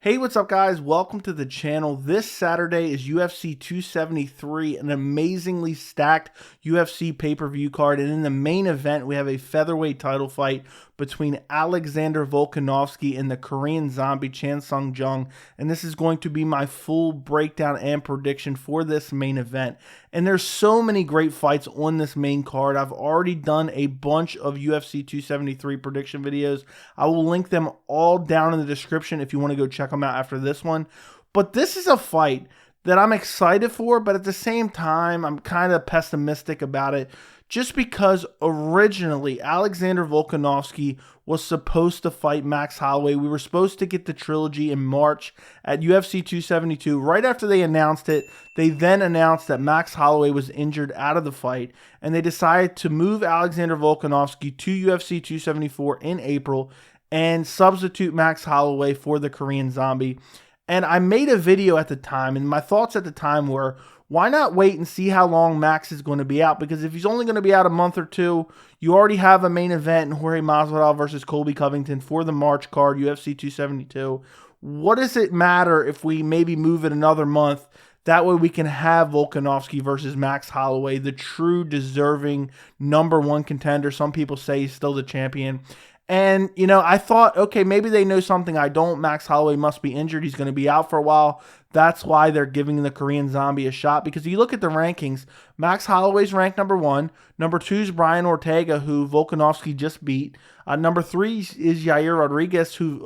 Hey, what's up guys? Welcome to the channel. This Saturday is UFC 273, an amazingly stacked UFC pay-per-view card. And in the main event, we have a featherweight title fight between Alexander Volkanovski and the Korean zombie Jung. And this is going to be my full breakdown and prediction for this main event. And there's so many great fights on this main card. I've already done a bunch of UFC 273 prediction videos. I will link them all down in the description if you want to go check them out after this one. But this is a fight that I'm excited for, but at the same time, I'm kind of pessimistic about it just because originally Alexander Volkanovski was supposed to fight Max Holloway. We were supposed to get the trilogy in March at UFC 272. Right after they announced it, they then announced that Max Holloway was injured out of the fight, and they decided to move Alexander Volkanovski to UFC 274 in April and substitute Max Holloway for the Korean zombie. And I made a video at the time, and my thoughts at the time were, why not wait and see how long Max is going to be out? Because if he's only going to be out a month or two, you already have a main event in Jorge Masvidal versus Colby Covington for the March card, UFC 272. What does it matter if we maybe move it another month? That way we can have Volkanovski versus Max Holloway, the true deserving #1 contender. Some people say he's still the champion. And, you know, I thought, okay, maybe they know something I don't. Max Holloway must be injured. He's going to be out for a while. That's why they're giving the Korean zombie a shot. Because if you look at the rankings, Max Holloway's ranked #1. #2 is Brian Ortega, who Volkanovski just beat. #3 is Yair Rodriguez, who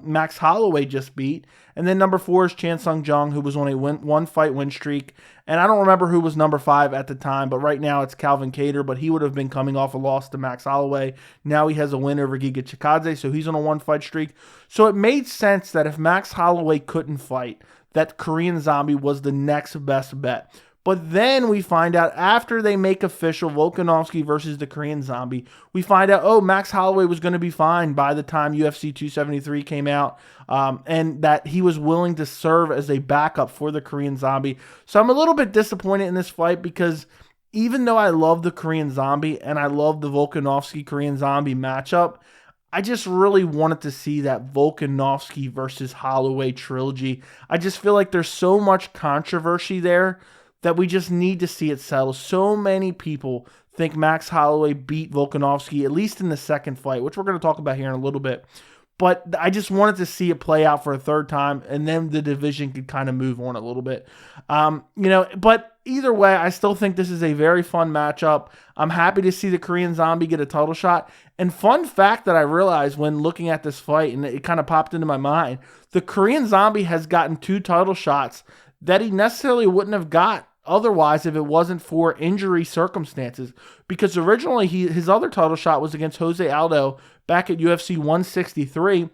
Max Holloway just beat. And then #4 is Jung, who was on a one-fight win streak. And I don't remember who was #5 at the time, but right now it's Calvin Kattar, but he would have been coming off a loss to Max Holloway. Now he has a win over Giga Chikadze, so he's on a one-fight streak. So it made sense that if Max Holloway couldn't fight, that Korean zombie was the next best bet. But then we find out after they make official Volkanovski versus the Korean zombie, we find out, oh, Max Holloway was going to be fine by the time UFC 273 came out, and that he was willing to serve as a backup for the Korean zombie. So I'm a little bit disappointed in this fight because even though I love the Korean zombie and I love the Volkanovski Korean zombie matchup, I just really wanted to see that Volkanovski versus Holloway trilogy. I just feel like there's so much controversy there that we just need to see it settle. So many people think Max Holloway beat Volkanovski, at least in the second fight, which we're going to talk about here in a little bit. But I just wanted to see it play out for a third time, and then the division could kind of move on a little bit. But either way, I still think this is a very fun matchup. I'm happy to see the Korean zombie get a title shot. And fun fact that I realized when looking at this fight, and it kind of popped into my mind, the Korean zombie has gotten 2 title shots that he necessarily wouldn't have got otherwise if it wasn't for injury circumstances. Because originally his other title shot was against Jose Aldo back at UFC 163.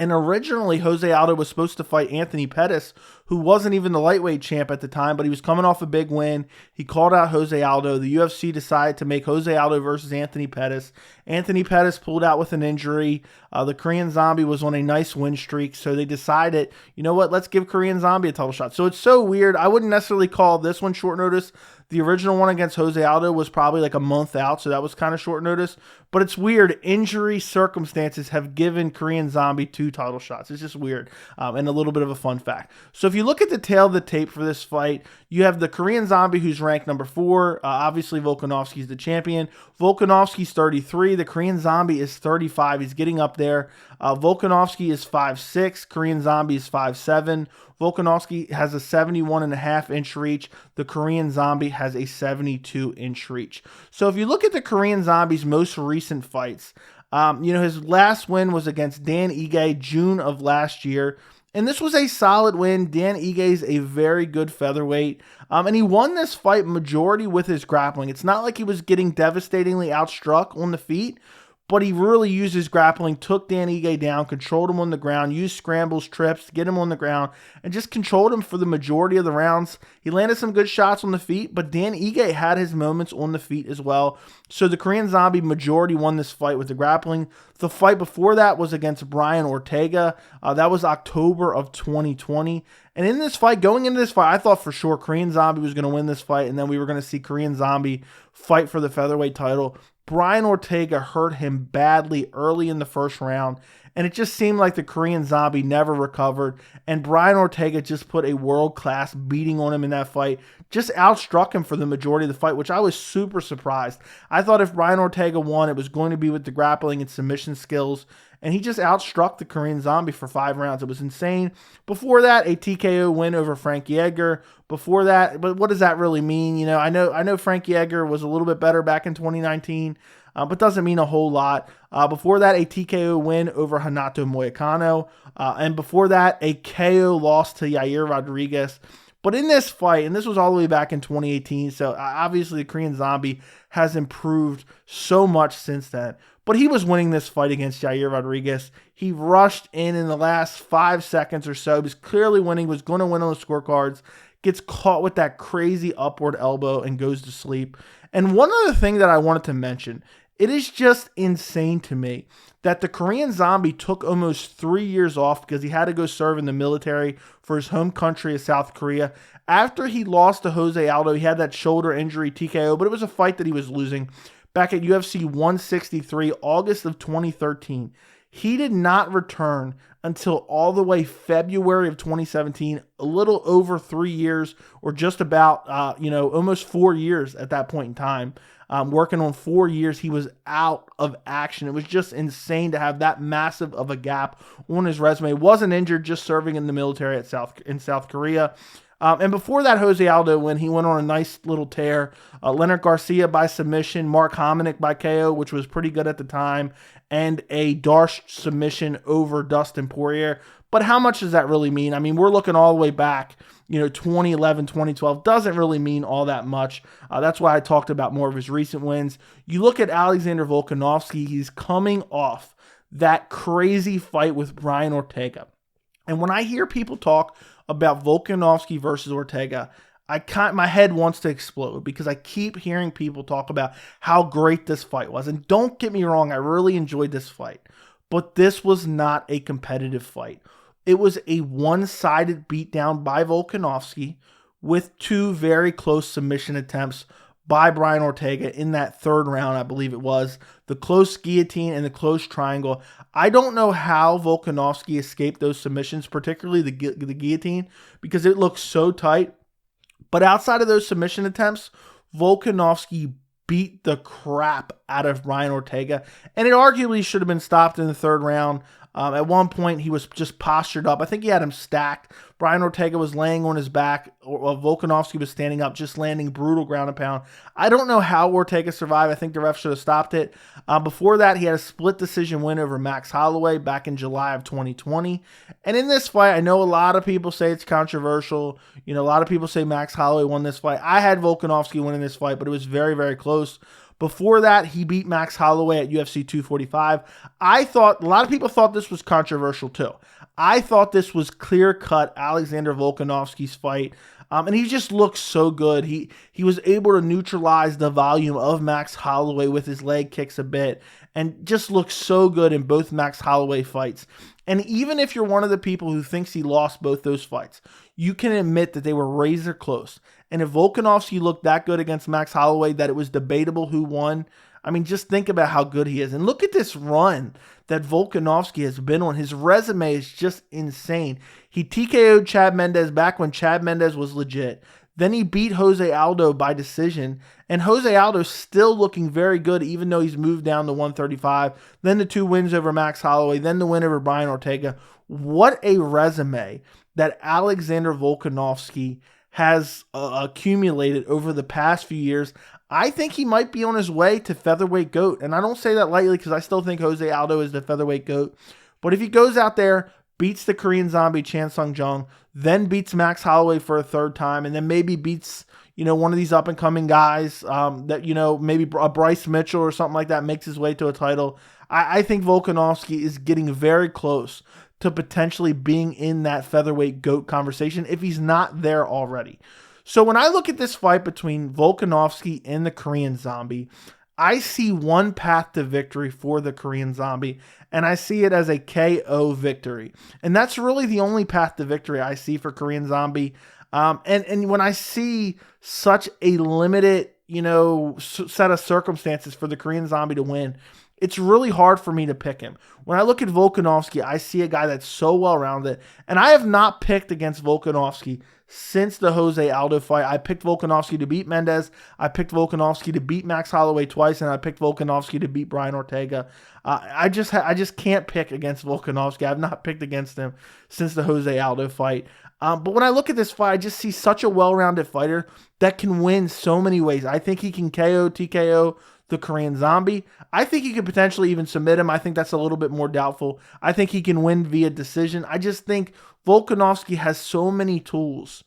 And originally, Jose Aldo was supposed to fight Anthony Pettis, who wasn't even the lightweight champ at the time, but he was coming off a big win. He called out Jose Aldo. The UFC decided to make Jose Aldo versus Anthony Pettis. Anthony Pettis pulled out with an injury. The Korean zombie was on a nice win streak, so they decided, you know what, let's give Korean zombie a title shot. So it's so weird. I wouldn't necessarily call this one short notice. The original one against Jose Aldo was probably like a month out, so that was kind of short notice. But it's weird. Injury circumstances have given Korean zombie 2 title shots. It's just weird, and a little bit of a fun fact. So if you look at the tail of the tape for this fight, you have the Korean zombie who's ranked #4. Obviously, Volkanovski's the champion. Volkanovski's 33. The Korean zombie is 35. He's getting up there. Volkanovski is 5'6". Korean zombie is 5'7". Volkanovski has a 71.5-inch reach. The Korean zombie has a 72-inch reach. So if you look at the Korean zombie's most recent fights, his last win was against Dan Ige, June of last year. And this was a solid win. Dan Ige is a very good featherweight. And he won this fight majority with his grappling. It's not like he was getting devastatingly outstruck on the feet, but he really used his grappling, took Dan Ige down, controlled him on the ground, used scrambles, trips to get him on the ground, and just controlled him for the majority of the rounds. He landed some good shots on the feet, but Dan Ige had his moments on the feet as well. So the Korean zombie majority won this fight with the grappling. The fight before that was against Brian Ortega. That was October of 2020. And in this fight, going into this fight, I thought for sure Korean zombie was going to win this fight, and then we were going to see Korean zombie fight for the featherweight title. Brian Ortega hurt him badly early in the first round, and it just seemed like the Korean Zombie never recovered, and Brian Ortega just put a world-class beating on him in that fight, just outstruck him for the majority of the fight, which I was super surprised. I thought if Brian Ortega won, it was going to be with the grappling and submission skills, and he just outstruck the Korean Zombie for 5 rounds. It was insane. Before that, a TKO win over Frankie Edgar. Before that, but what does that really mean? You know, I know Frankie Edgar was a little bit better back in 2019, but doesn't mean a whole lot. Before that, a TKO win over Renato Moicano, and before that, a KO loss to Yair Rodriguez. But in this fight, and this was all the way back in 2018, so obviously the Korean Zombie has improved so much since then. But he was winning this fight against Yair Rodriguez. He rushed in the last 5 seconds or so. He was clearly winning, was going to win on the scorecards, gets caught with that crazy upward elbow and goes to sleep. And one other thing that I wanted to mention, it is just insane to me that the Korean Zombie took almost 3 years off because he had to go serve in the military for his home country of South Korea. After he lost to Jose Aldo, he had that shoulder injury TKO, but it was a fight that he was losing back at UFC 163, August of 2013. He did not return until all the way February of 2017, a little over 3 years, or just about, almost 4 years at that point in time. Working on 4 years, he was out of action. It was just insane to have that massive of a gap on his resume. Wasn't injured, just serving in the military in South Korea. And before that Jose Aldo win, he went on a nice little tear. Leonard Garcia by submission, Mark Hominick by KO, which was pretty good at the time, and a Darce submission over Dustin Poirier. But how much does that really mean? I mean, we're looking all the way back, 2011, 2012. Doesn't really mean all that much. That's why I talked about more of his recent wins. You look at Alexander Volkanovski, he's coming off that crazy fight with Brian Ortega. And when I hear people talk about Volkanovski versus Ortega, my head wants to explode because I keep hearing people talk about how great this fight was. And don't get me wrong, I really enjoyed this fight. But this was not a competitive fight. It was a one-sided beatdown by Volkanovski with 2 very close submission attempts by Brian Ortega in that 3rd round, I believe it was. The close guillotine and the close triangle. I don't know how Volkanovski escaped those submissions, particularly the guillotine, because it looked so tight. But outside of those submission attempts, Volkanovski beat the crap out of Brian Ortega, and it arguably should have been stopped in the 3rd round. At one point, he was just postured up. I think he had him stacked. Brian Ortega was laying on his back. Volkanovski was standing up, just landing brutal ground and pound. I don't know how Ortega survived. I think the ref should have stopped it. Before that, he had a split decision win over Max Holloway back in July of 2020. And in this fight, I know a lot of people say it's controversial. A lot of people say Max Holloway won this fight. I had Volkanovski winning this fight, but it was very, very close. Before that, he beat Max Holloway at UFC 245. A lot of people thought this was controversial too. I thought this was clear-cut Alexander Volkanovski's fight. And he just looked so good. He was able to neutralize the volume of Max Holloway with his leg kicks a bit and just looked so good in both Max Holloway fights. And even if you're one of the people who thinks he lost both those fights, you can admit that they were razor close. And if Volkanovski looked that good against Max Holloway that it was debatable who won, I mean, just think about how good he is. And look at this run that Volkanovski has been on. His resume is just insane. He TKO'd Chad Mendes back when Chad Mendes was legit. Then he beat Jose Aldo by decision. And Jose Aldo's still looking very good, even though he's moved down to 135. Then the 2 wins over Max Holloway. Then the win over Brian Ortega. What a resume that Alexander Volkanovski has accumulated over the past few years. I think he might be on his way to featherweight GOAT. And I don't say that lightly because I still think Jose Aldo is the featherweight GOAT. But if he goes out there, beats the Korean Zombie Chan Sung Jung, then beats Max Holloway for a 3rd time, and then maybe beats, one of these up-and-coming guys that, maybe a Bryce Mitchell or something like that makes his way to a title, I think Volkanovski is getting very close to potentially being in that featherweight GOAT conversation if he's not there already. So when I look at this fight between Volkanovski and the Korean Zombie, I see one path to victory for the Korean Zombie, and I see it as a KO victory. And that's really the only path to victory I see for Korean Zombie. And when I see such a limited, set of circumstances for the Korean Zombie to win, it's really hard for me to pick him. When I look at Volkanovski, I see a guy that's so well-rounded, and I have not picked against Volkanovski since the Jose Aldo fight. I picked Volkanovski to beat Mendez. I picked Volkanovski to beat Max Holloway twice, and I picked Volkanovski to beat Brian Ortega. I just can't pick against Volkanovski. I've not picked against him since the Jose Aldo fight. But when I look at this fight, I just see such a well-rounded fighter that can win so many ways. I think he can KO, TKO the Korean Zombie. I think he could potentially even submit him. I think that's a little bit more doubtful. I think he can win via decision. I just think Volkanovski has so many tools.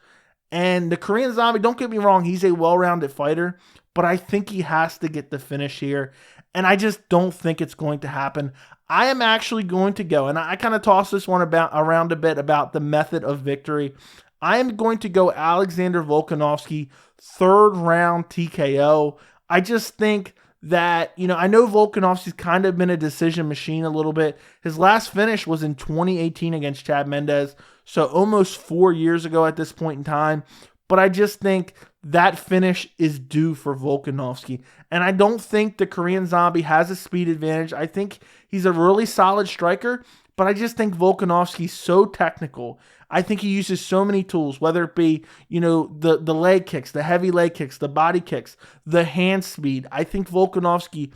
And the Korean Zombie, don't get me wrong, he's a well-rounded fighter, but I think he has to get the finish here. And I just don't think it's going to happen. I am actually going to go, and I kind of tossed this one around a bit about the method of victory. I am going to go Alexander Volkanovski, third round TKO. I just think that, I know Volkanovski's kind of been a decision machine a little bit. His last finish was in 2018 against Chad Mendez, so almost 4 years ago at this point in time. But I just think that finish is due for Volkanovski. And I don't think the Korean Zombie has a speed advantage. I think he's a really solid striker, but I just think Volkanovski's so technical. I think he uses so many tools, whether it be, the leg kicks, the heavy leg kicks, the body kicks, the hand speed. I think Volkanovski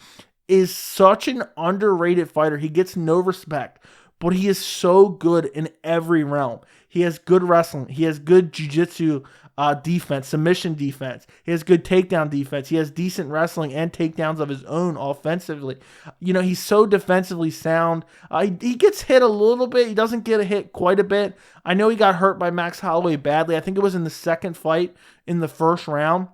is such an underrated fighter. He gets no respect, but he is so good in every realm. He has good wrestling. He has good jiu-jitsu defense, submission defense. He has good takedown defense. He has decent wrestling and takedowns of his own offensively. He's so defensively sound. He gets hit a little bit. He doesn't get a hit quite a bit. I know he got hurt by Max Holloway badly. I think it was in the second fight in the first round.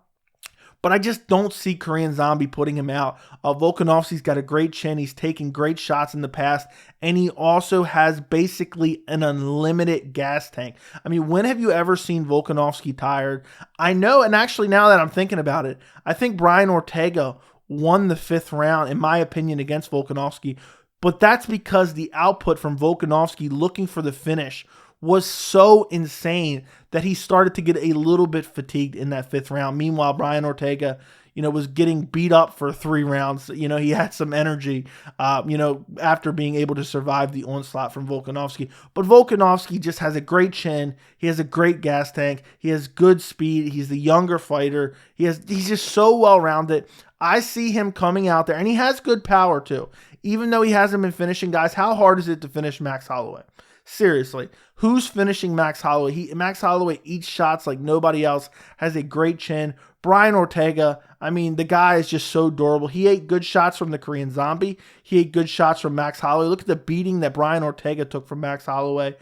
But I just don't see Korean Zombie putting him out. Volkanovski's got a great chin. He's taken great shots in the past. And he also has basically an unlimited gas tank. I mean, when have you ever seen Volkanovski tired? I know, and actually now that I'm thinking about it, I think Brian Ortega won the 5th round, in my opinion, against Volkanovski. But that's because the output from Volkanovski looking for the finish was so insane that he started to get a little bit fatigued in that 5th round. Meanwhile, Brian Ortega, was getting beat up for 3 rounds. He had some energy, after being able to survive the onslaught from Volkanovski. But Volkanovski just has a great chin. He has a great gas tank. He has good speed. He's the younger fighter. He's just so well-rounded. I see him coming out there, and he has good power too. Even though he hasn't been finishing guys, how hard is it to finish Max Holloway? Seriously, who's finishing Max Holloway? Max Holloway eats shots like nobody else, has a great chin. Brian Ortega, I mean, the guy is just so durable. He ate good shots from the Korean Zombie. He ate good shots from Max Holloway. Look at the beating that Brian Ortega took from Max Holloway.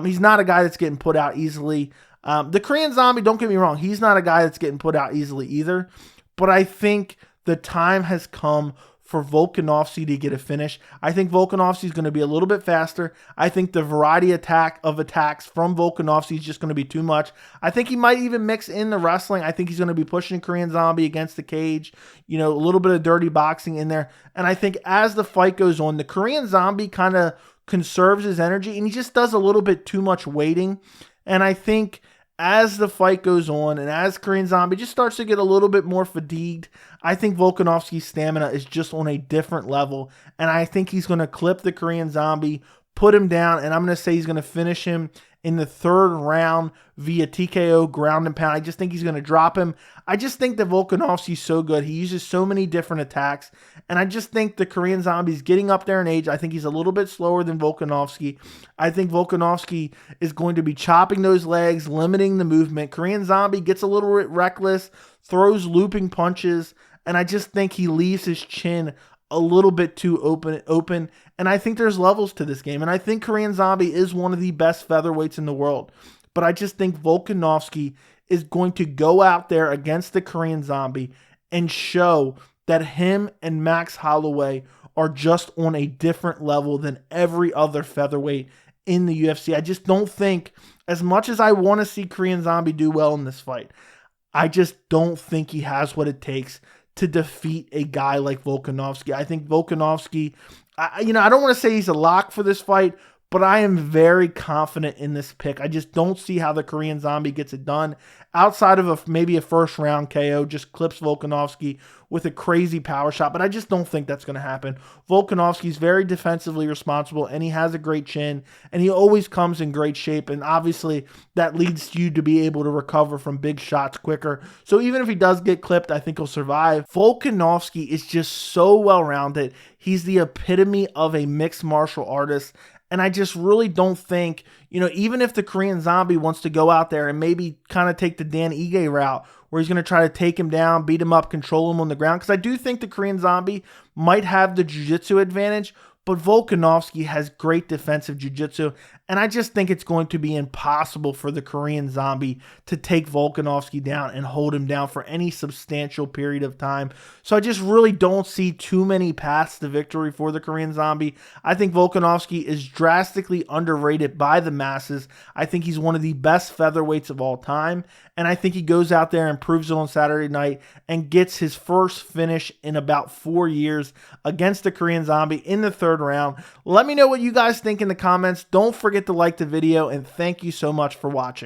He's not a guy that's getting put out easily. The Korean Zombie, don't get me wrong, he's not a guy that's getting put out easily either. But I think the time has come for Volkanovski to get a finish. I think Volkanovski is going to be a little bit faster. I think the variety of attacks from Volkanovski is just going to be too much. I think he might even mix in the wrestling. I think he's going to be pushing Korean Zombie against the cage, a little bit of dirty boxing in there. And I think as the fight goes on, the Korean Zombie kind of conserves his energy and he just does a little bit too much waiting. And I think as the fight goes on and as Korean Zombie just starts to get a little bit more fatigued, I think Volkanovski's stamina is just on a different level. And I think he's going to clip the Korean Zombie, put him down, and I'm going to say he's going to finish him in the 3rd round via TKO, ground and pound. I just think he's going to drop him. I just think that Volkanovski's so good. He uses so many different attacks. And I just think the Korean Zombie's getting up there in age. I think he's a little bit slower than Volkanovski. I think Volkanovski is going to be chopping those legs, limiting the movement. Korean Zombie gets a little bit reckless, throws looping punches, and I just think he leaves his chin a little bit too open. And I think there's levels to this game. And I think Korean Zombie is one of the best featherweights in the world. But I just think Volkanovski is going to go out there against the Korean Zombie and show that him and Max Holloway are just on a different level than every other featherweight in the UFC. I just don't think, as much as I want to see Korean Zombie do well in this fight, I just don't think he has what it takes to defeat a guy like Volkanovski. I think Volkanovski, I don't want to say he's a lock for this fight, but I am very confident in this pick. I just don't see how the Korean Zombie gets it done outside of maybe a first round KO, just clips Volkanovski with a crazy power shot, but I just don't think that's going to happen. Volkanovski's very defensively responsible, and he has a great chin, and he always comes in great shape, and obviously that leads you to be able to recover from big shots quicker. So even if he does get clipped, I think he'll survive. Volkanovski is just so well-rounded. He's the epitome of a mixed martial artist, and I just really don't think, even if the Korean Zombie wants to go out there and maybe kind of take the Dan Ige route, where he's going to try to take him down, beat him up, control him on the ground, because I do think the Korean Zombie might have the jiu-jitsu advantage, but Volkanovski has great defensive jiu-jitsu, and I just think it's going to be impossible for the Korean Zombie to take Volkanovski down and hold him down for any substantial period of time. So I just really don't see too many paths to victory for the Korean Zombie. I think Volkanovski is drastically underrated by the masses. I think he's one of the best featherweights of all time, and I think he goes out there and proves it on Saturday night and gets his first finish in about 4 years against the Korean Zombie in the third round. Let me know what you guys think in the comments. Don't forget to like the video, and thank you so much for watching.